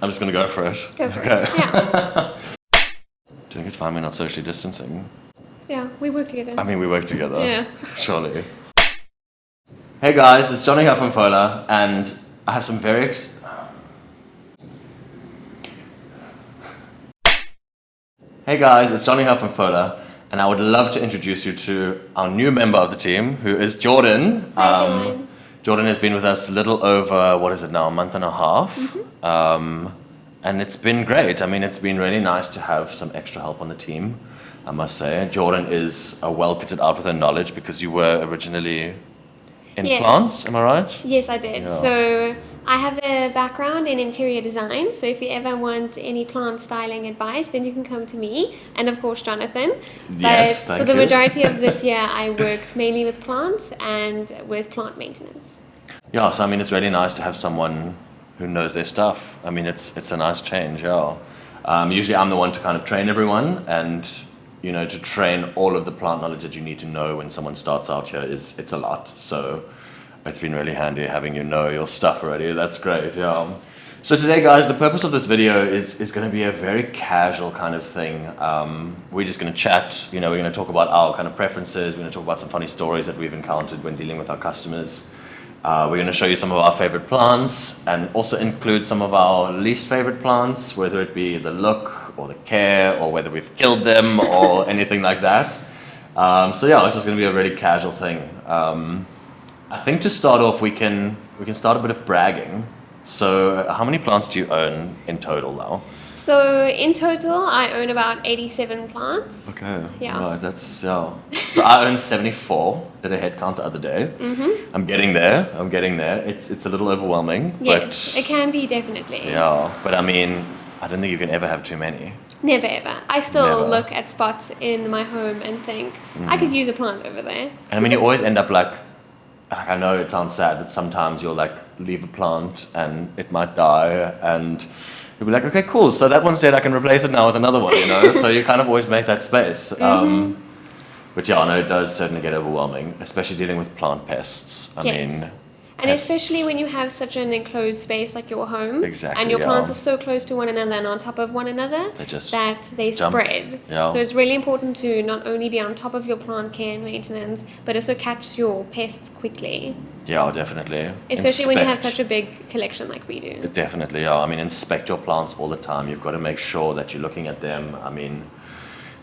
I'm just going to go for it. Go for it. Yeah. Do you think it's fine we're not socially distancing? Yeah, we work together. I mean, we work together. Yeah. Surely. Hey guys, it's Jono here from Folha, and I have some very Hey guys, it's Johnny here from Folha, and I would love to introduce you to our new member of the team, who is Jordan. Hi, Jordan has been with us a little over, what is it now, a month and a half. And it's been great. I mean, it's been really nice to have some extra help on the team, I must say. Jordan is well kitted out with her knowledge because you were originally in plants, am I right? Yes, I did. Yeah. So I have a background in interior design, so if you ever want any plant styling advice, then you can come to me, and of course Jonathan. Yes, but thank for the you. majority of this year, I worked mainly with plants and with plant maintenance. Yeah, so I mean, it's really nice to have someone who knows their stuff. I mean, it's a nice change, yeah. Usually I'm the one to kind of train everyone, and you know, to train all of the plant knowledge that you need to know when someone starts out here it's a lot. So it's been really handy having you know your stuff already. That's great, yeah. So today, guys, the purpose of this video is going to be a very casual kind of thing. We're just going to chat. You know, we're going to talk about our kind of preferences. We're going to talk about some funny stories that we've encountered when dealing with our customers. We're going to show you some of our favorite plants and also include some of our least favorite plants, whether it be the look or the care or whether we've killed them or anything like that. So yeah, it's just going to be a really casual thing. I think to start off, we can start a bit of bragging. So how many plants do you own in total now? So in total, I own about 87 plants. Okay. Yeah. Right, that's, yeah. So I own 74. Did a head count the other day. Mm-hmm. I'm getting there. It's a little overwhelming. Yes, but, it can be, definitely. Yeah, but I mean, I don't think you can ever have too many. Never ever. I still Never. look at spots in my home and think, I could use a plant over there. And I mean, you always end up like I know it sounds sad, but sometimes you'll like leave a plant and it might die and you'll be like, okay, cool. So that one's dead. I can replace it now with another one, you know? So you kind of always make that space. But yeah, I know it does certainly get overwhelming, especially dealing with plant pests. I Yes. mean, And pests. especially when you have such an enclosed space like your home, Exactly, and your yeah. plants are so close to one another and on top of one another that they jump. spread. Yeah. So it's really important to not only be on top of your plant care and maintenance, but also catch your pests quickly. Yeah, definitely. Especially when you have Inspect. such a big collection like we do. Definitely, yeah. I mean, inspect your plants all the time. You've got to make sure that you're looking at them. I mean,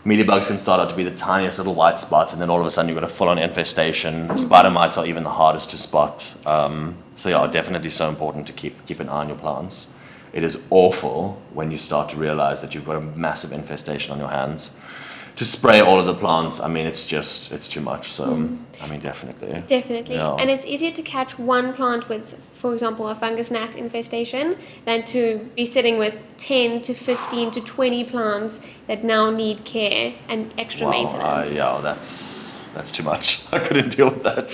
mealybugs can start out to be the tiniest little white spots, and then all of a sudden you've got a full-on infestation. Spider mites are even the hardest to spot. So yeah, definitely so important to keep an eye on your plants. It is awful when you start to realize that you've got a massive infestation on your hands. To spray all of the plants, I mean, it's too much. So, I mean, definitely. Definitely. Yeah. And it's easier to catch one plant with, for example, a fungus gnat infestation than to be sitting with 10 to 15 to 20 plants that now need care and extra maintenance. Yeah, that's too much. I couldn't deal with that.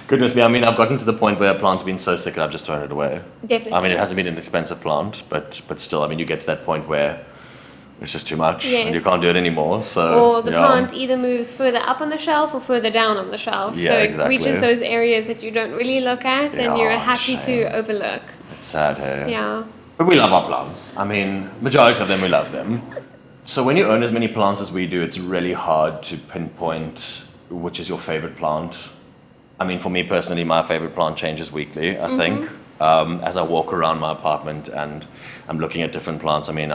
Goodness me, I mean, I've gotten to the point where a plant's been so sick that I've just thrown it away. Definitely. I mean, it hasn't been an expensive plant, but still, I mean, you get to that point where it's just too much and you Yes. can't do it anymore. So Or the yeah. plant either moves further up on the shelf or further down on the shelf. Yeah, so it exactly. reaches those areas that you don't really look at and Yeah, you're happy shame. to overlook. It's sad, hey? Yeah. But we love our plants. I mean, majority of them, we love them. So when you own as many plants as we do, it's really hard to pinpoint which is your favorite plant. I mean, for me personally, my favorite plant changes weekly, I think. As I walk around my apartment and I'm looking at different plants, I mean,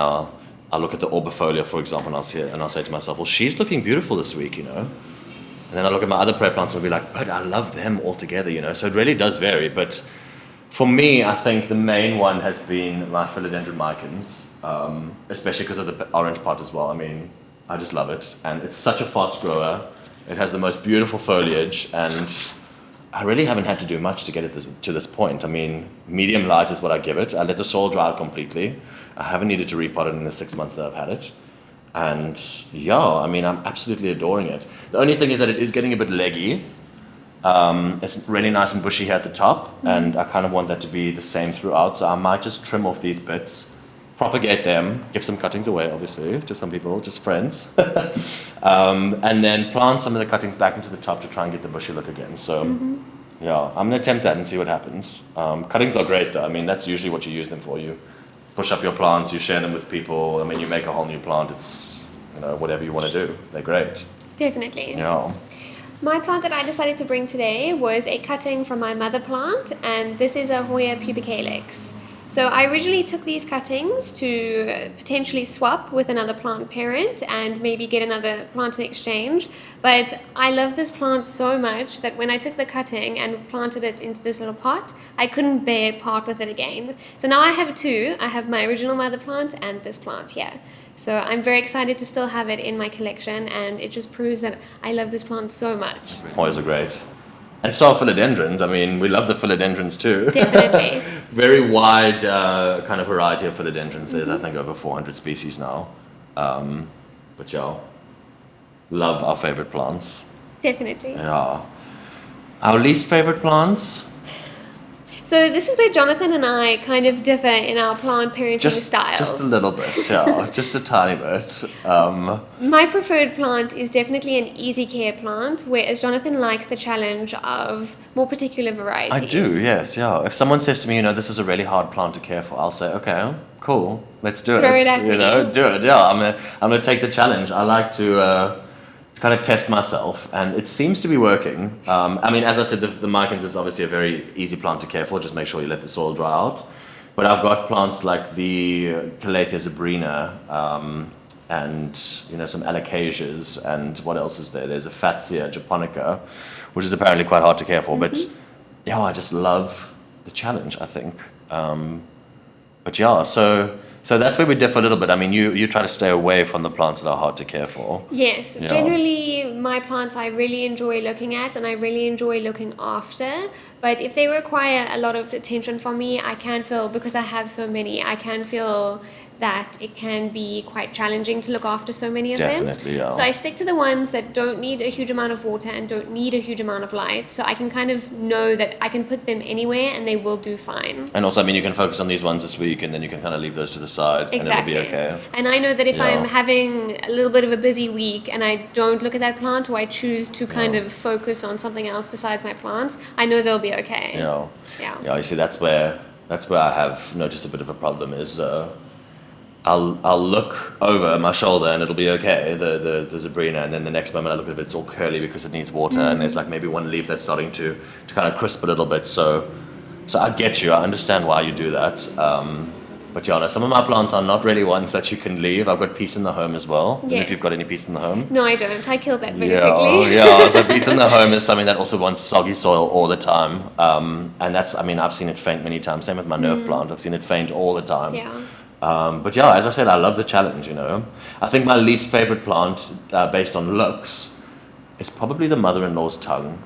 I'll look at the Folha, for example, and I'll say to myself, well, she's looking beautiful this week, you know? And then I look at my other prayer plants and I'll be like, but I love them all together, you know? So it really does vary. But for me, I think the main one has been my philodendron micans, especially because of the orange part as well. I mean, I just love it. And it's such a fast grower. It has the most beautiful foliage, and I really haven't had to do much to get it to this point. I mean, medium light is what I give it. I let the soil dry out completely. I haven't needed to repot it in the 6 months that I've had it. And yeah, I mean, I'm absolutely adoring it. The only thing is that it is getting a bit leggy. It's really nice and bushy here at the top, and I kind of want that to be the same throughout. So I might just trim off these bits, propagate them, give some cuttings away, obviously, to some people, just friends. And then plant some of the cuttings back into the top to try and get the bushy look again. So yeah, I'm going to attempt that and see what happens. Cuttings are great though. I mean, that's usually what you use them for. You push up your plants, you share them with people. I mean, you make a whole new plant. It's, whatever you want to do. They're great. Definitely. Yeah. My plant that I decided to bring today was a cutting from my mother plant, and this is a Hoya pubicalyx. So I originally took these cuttings to potentially swap with another plant parent and maybe get another plant in exchange. But I love this plant so much that when I took the cutting and planted it into this little pot, I couldn't bear part with it again. So now I have two. I have my original mother plant and this plant here. So I'm very excited to still have it in my collection, and it just proves that I love this plant so much. Hoyas are great. And so are philodendrons. I mean, we love the philodendrons too. Definitely. Very wide kind of variety of philodendrons. There's, I think, over 400 species now. But yeah, love our favorite plants. Definitely. Yeah. Our least favorite plants? So this is where Jonathan and I kind of differ in our plant parenting styles. Just a little bit, yeah. Just a tiny bit. My preferred plant is definitely an easy care plant, whereas Jonathan likes the challenge of more particular varieties. I do, yes, yeah. If someone says to me, this is a really hard plant to care for, I'll say, okay, cool, let's do it. Throw it at me. Do it, yeah. I'm gonna take the challenge. I like to kind of test myself, and it seems to be working. I mean, as I said, the Micans is obviously a very easy plant to care for. Just make sure you let the soil dry out. But I've got plants like the Calathea zebrina, and some alocasias, and what else is there? There's a Fatsia japonica, which is apparently quite hard to care for. But yeah, I just love the challenge, I think. But yeah, so that's where we differ a little bit. I mean, you try to stay away from the plants that are hard to care for. Yes, Yeah. generally my plants I really enjoy looking at and I really enjoy looking after. But if they require a lot of attention from me, I can feel, because I have so many, I can feel that it can be quite challenging to look after so many of them. Definitely, yeah. So I stick to the ones that don't need a huge amount of water and don't need a huge amount of light. So I can kind of know that I can put them anywhere and they will do fine. And also, I mean, you can focus on these ones this week, and then you can kind of leave those to the side, Exactly. and it'll be okay. And I know that if Yeah. I'm having a little bit of a busy week and I don't look at that plant, or I choose to kind of focus on something else besides my plants, I know they'll be okay. Yeah. Yeah. You see, that's where I have noticed a bit of a problem is. I'll look over my shoulder and it'll be okay, the zebrina, and then the next moment I look at it, it's all curly because it needs water, and there's like maybe one leaf that's starting to kind of crisp a little bit. So I get you, I understand why you do that. But yeah, no, some of my plants are not really ones that you can leave. I've got peace in the home as well. I don't know if Yes. you've got any peace in the home. No, I don't. I killed that very quickly. Yeah. So peace in the home is something that also wants soggy soil all the time. And that's, I mean, I've seen it faint many times. Same with my nerve plant. I've seen it faint all the time. Yeah. But yeah, as I said, I love the challenge, I think my least favorite plant, based on looks, is probably the mother-in-law's tongue.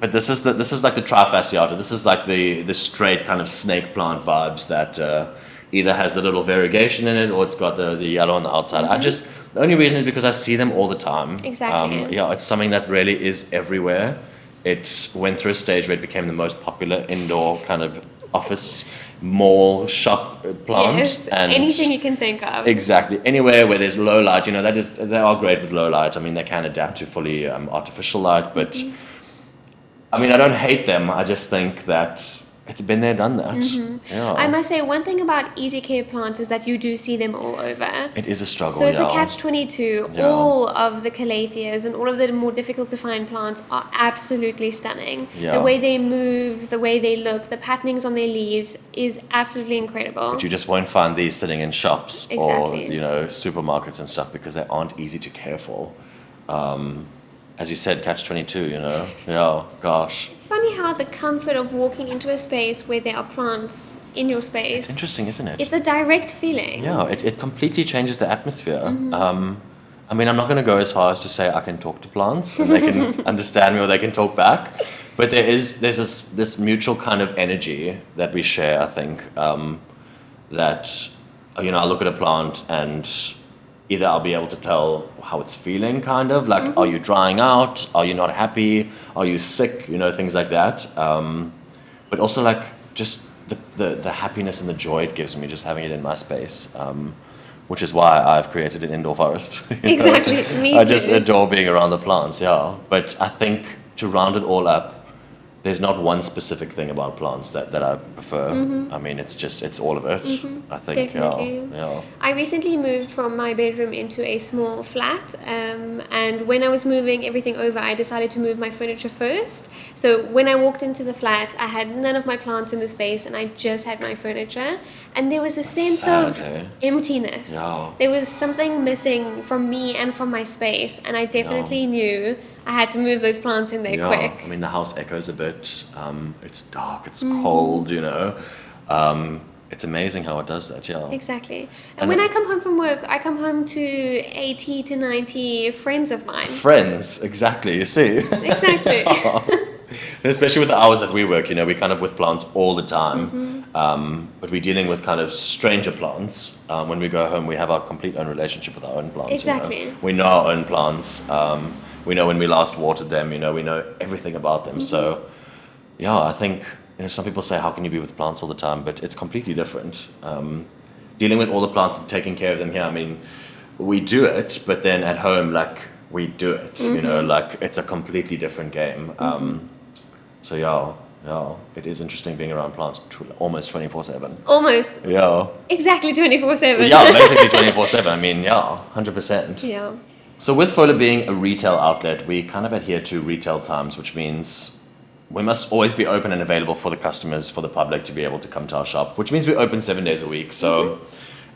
But this is like the trifasciata. This is like the straight kind of snake plant vibes that either has the little variegation in it or it's got the yellow on the outside. The only reason is because I see them all the time. Exactly. Yeah, it's something that really is everywhere. It went through a stage where it became the most popular indoor kind of office, mall, shop plant. Yes, and anything you can think of. Exactly. Anywhere where there's low light, they are great with low light. I mean, they can adapt to fully artificial light, but I mean, I don't hate them. I just think that it's been there, done that. Yeah. I must say, one thing about easy care plants is that you do see them all over. It is a struggle, So it's yeah. a catch-22. Yeah. All of the Calatheas and all of the more difficult to find plants are absolutely stunning. Yeah. The way they move, the way they look, the patternings on their leaves is absolutely incredible. But you just won't find these sitting in shops Exactly. or, supermarkets and stuff because they aren't easy to care for. As you said, catch-22, Yeah, gosh. It's funny how the comfort of walking into a space where there are plants in your space, It's interesting, isn't it? it's a direct feeling. Yeah, it completely changes the atmosphere. I mean, I'm not going to go as far as to say I can talk to plants and they can understand me or they can talk back, but there's this mutual kind of energy that we share, I think, that, I look at a plant and either I'll be able to tell how it's feeling, kind of, like, are you drying out? Are you not happy? Are you sick? Things like that. But also, like, just the happiness and the joy it gives me just having it in my space, which is why I've created an indoor forest. Exactly, me I too. just adore being around the plants, yeah. But I think to round it all up, there's not one specific thing about plants that I prefer. I mean, it's all of it. I think, Definitely. yeah. I recently moved from my bedroom into a small flat, and when I was moving everything over, I decided to move my furniture first. So when I walked into the flat, I had none of my plants in the space, and I just had my furniture, and there was a sense sad, of eh? emptiness. Yeah. There was something missing from me and from my space, and I definitely knew I had to move those plants in there Yeah, quick. I mean, the house echoes a bit. It's dark, it's cold, you know. It's amazing how it does that, yeah. Exactly. And And when it- I come home from work, I come home to 80 to 90 friends of mine. Friends, exactly, you see. Exactly. Especially with the hours that we work, you know, we're kind of with plants all the time. But we're dealing with kind of stranger plants. When we go home, we have our complete own relationship with our own plants. Exactly. You know? We know our own plants. We know when we last watered them, you know, we know everything about them. So, yeah, I think, you know, some people say, how can you be with plants all the time? But it's completely different. Dealing with all the plants and taking care of them here, I mean, we do it, but then at home, like, we do it, you know, like, it's a completely different game. So, yeah, it is interesting being around plants almost 24/7. Almost Yeah. exactly 24/7. Yeah, basically 24/7. I mean, yeah, 100%. Yeah. So with Folha being a retail outlet, we kind of adhere to retail times, which means we must always be open and available for the customers, for the public to be able to come to our shop, which means we open 7 days a week. So,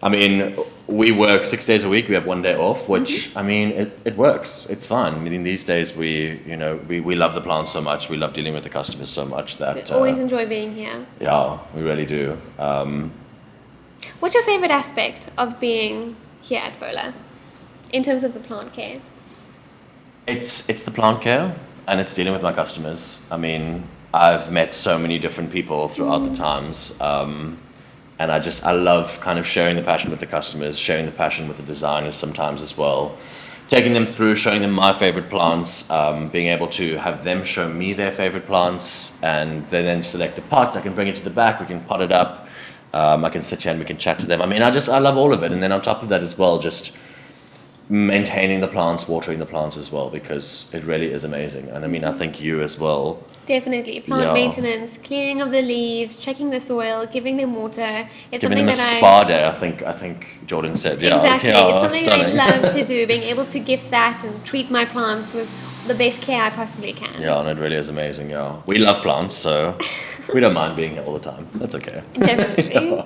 I mean, we work 6 days a week. We have 1 day off, which, I mean, it works. It's fine. I mean, these days we love the plants so much. We love dealing with the customers so much that, Always enjoy being here. yeah, we really do. What's your favorite aspect of being here at Folha in terms of the plant care? It's the plant care and it's dealing with my customers. I mean, I've met so many different people throughout the times, and I love kind of sharing the passion with the customers, sharing the passion with the designers sometimes as well, taking them through, showing them my favorite plants, being able to have them show me their favorite plants, and they then select a pot. I can bring it to the back. We can pot it up. I can sit here and we can chat to them. I mean, I love all of it, and then on top of that as well, just maintaining the plants, watering the plants as well, because it really is amazing. And I mean, I think you as well. Definitely. Plant Yeah. maintenance, cleaning of the leaves, checking the soil, giving them water. It's Giving something them a that spa day, I think Jordan said. Yeah, Exactly. yeah, It's something stunning. I love to do, being able to gift that and treat my plants with the best care I possibly can. Yeah, and it really is amazing. Yeah, we love plants, so we don't mind being here all the time. That's okay. Definitely.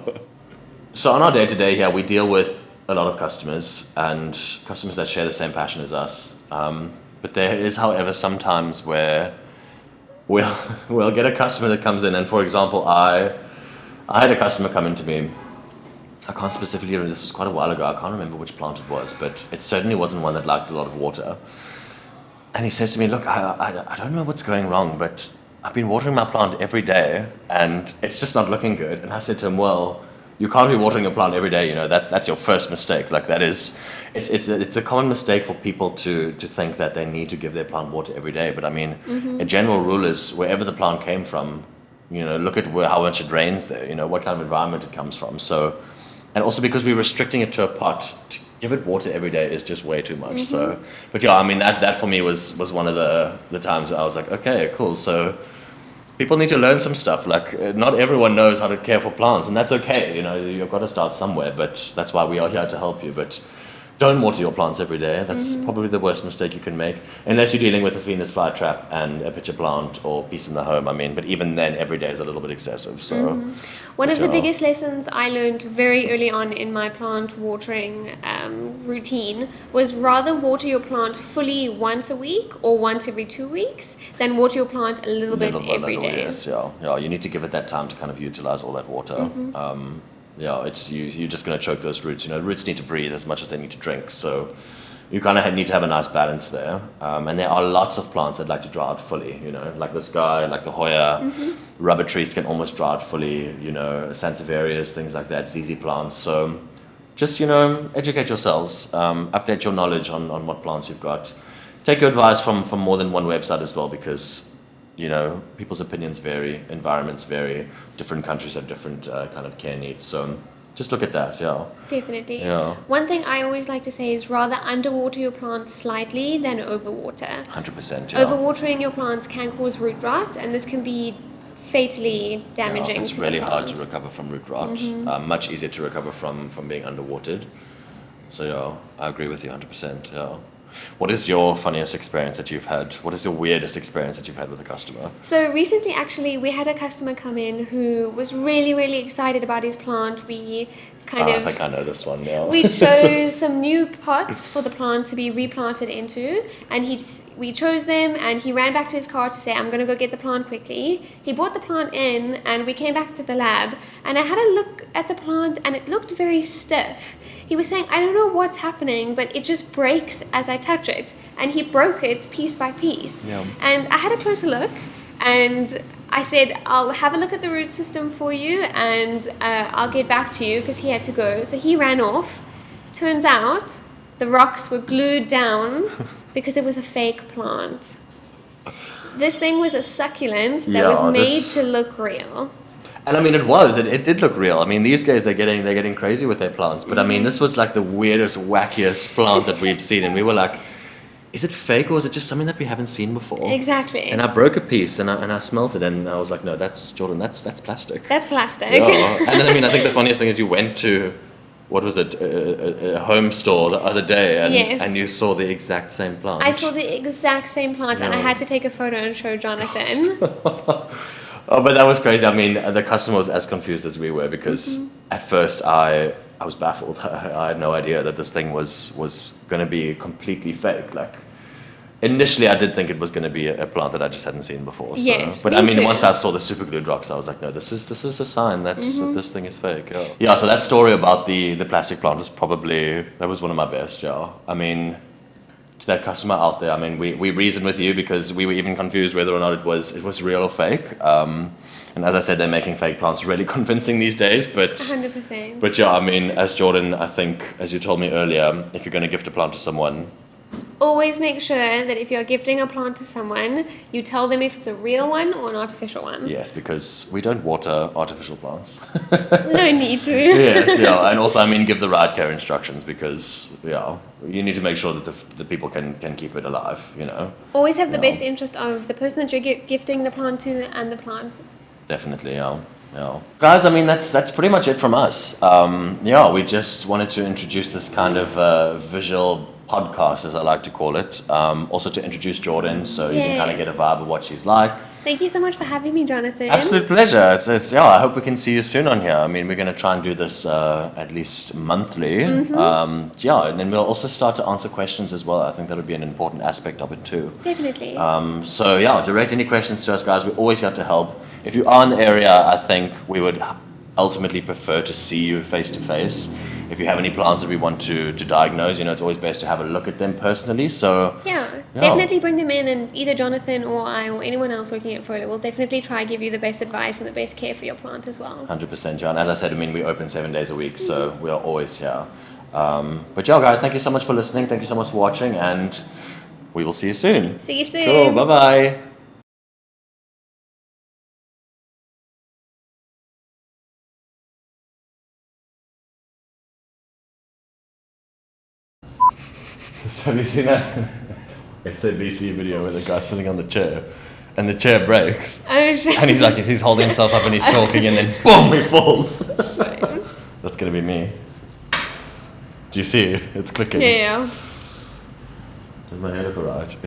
So on our day to day here, we deal with a lot of customers and customers that share the same passion as us. But there is, however, sometimes where we'll get a customer that comes in, and for example, I had a customer come in to me. I can't specifically remember, this was quite a while ago. I can't remember which plant it was, but it certainly wasn't one that liked a lot of water. And he says to me, look, I don't know what's going wrong, but I've been watering my plant every day and it's just not looking good. And I said to him, well, you can't be watering a plant every day, you know, that's your first mistake. Like that is, it's a common mistake for people to think that they need to give their plant water every day. But I mean, a general rule is wherever the plant came from, you know, look at how much it rains there, you know, what kind of environment it comes from. So, and also because we're restricting it to a pot, to give it water every day is just way too much. So, but yeah, I mean, that for me was one of the times where I was like, okay, cool. So people need to learn some stuff. Like, not everyone knows how to care for plants, and that's okay. You know, you've got to start somewhere, but that's why we are here to help you. But don't water your plants every day. That's probably the worst mistake you can make, unless you're dealing with a Venus flytrap and a pitcher plant or peace in the home. I mean, but even then, every day is a little bit excessive. So, One of the yeah. biggest lessons I learned very early on in my plant watering routine was rather water your plant fully once a week or once every 2 weeks than water your plant a little bit every day. Yes, yeah. You need to give it that time to kind of utilize all that water. Yeah, it's you're just going to choke those roots. You know, roots need to breathe as much as they need to drink. So you kind of need to have a nice balance there. And there are lots of plants that like to dry out fully. You know, like this guy, like the Hoya, rubber trees can almost dry out fully. You know, Sansevierias, things like that, ZZ plants. So just, you know, educate yourselves, update your knowledge on what plants you've got. Take your advice from more than one website as well, because you know, people's opinions vary, environments vary, different countries have different kind of care needs. So just look at that, yeah. Definitely. Yeah. One thing I always like to say is rather underwater your plants slightly than overwater. 100%, yeah. Overwatering your plants can cause root rot, and this can be fatally damaging It's to really the hard plant. to recover from root rot. Much easier to recover from being underwatered. So yeah, I agree with you 100%. Yeah. What is your funniest experience that you've had? What is your weirdest experience that you've had with a customer? So recently, actually, we had a customer come in who was really, really excited about his plant. We I think I know this one now. we chose some new pots for the plant to be replanted into, and we chose them, and he ran back to his car to say, I'm going to go get the plant quickly. He brought the plant in, and we came back to the lab, and I had a look at the plant, and it looked very stiff. He was saying, I don't know what's happening, but it just breaks as I touch it. And he broke it piece by piece. Yeah. And I had a closer look, and I said, I'll have a look at the root system for you, and I'll get back to you, because he had to go. So he ran off. Turns out the rocks were glued down because it was a fake plant. This thing was a succulent that was made to look real. And I mean, it did look real. I mean, these guys, they're getting crazy with their plants. But I mean, this was like the weirdest, wackiest plant that we've seen. And we were like, is it fake or is it just something that we haven't seen before? Exactly. And I broke a piece and I smelt it and I was like, no, that's Jordan, that's plastic. That's plastic. Yeah. And then, I mean, I think the funniest thing is you went to, what was it, a home store the other day and you saw the exact same plant. I saw the exact same plant and I had to take a photo and show Jonathan. Oh, but that was crazy. I mean, the customer was as confused as we were because at first I was baffled. I had no idea that this thing was going to be completely fake. Like, initially I did think it was going to be a plant that I just hadn't seen before. So. Yes, But me I mean, too. once I saw the super glued rocks, I was like, no, this is a sign that this thing is fake. Yeah. So that story about the plastic plant was that was one of my best. Yeah. I mean, to that customer out there, I mean, we reasoned with you because we were even confused whether or not it was real or fake. And as I said, they're making fake plants really convincing these days. But 100%. But yeah, I mean, as Jordan, I think, as you told me earlier, if you're going to gift a plant to someone, Always make sure that if you're gifting a plant to someone, you tell them if it's a real one or an artificial one. yes, because we don't water artificial plants. No need to. Yes, yeah, and also, I mean, give the right care instructions because, yeah, you need to make sure that the people can keep it alive, you know. Always have the best interest of the person that you're gifting the plant to and the plant. Definitely, yeah. Yeah. Guys, I mean, that's pretty much it from us. Yeah, we just wanted to introduce this kind of visual podcast, as I like to call it. Also to introduce Jordan, so you can kind of get a vibe of what she's like. Thank you so much for having me, Jonathan. Absolute pleasure. Yeah, I hope we can see you soon on here. I mean, we're going to try and do this at least monthly. Yeah, and then we'll also start to answer questions as well. I think that would be an important aspect of it too. Definitely. So yeah, direct any questions to us, guys. We're always here to help. If you are in the area, I think we would ultimately prefer to see you face to face. If you have any plants that we want to diagnose, you know, it's always best to have a look at them personally. So yeah, definitely bring them in, and either Jonathan or I or anyone else working at Folha will definitely try to give you the best advice and the best care for your plant as well. 100%, John. As I said, I mean, we open 7 days a week, so we are always here. But yeah, guys, thank you so much for listening. Thank you so much for watching, and we will see you soon. See you soon. Cool. Bye-bye. Have you seen that SABC video where the guy's sitting on the chair and the chair breaks Oh, shit. and he's holding himself up and he's talking and then boom, he falls. That's gonna be me. Do you see? It's clicking. Yeah. Does my hair look alright?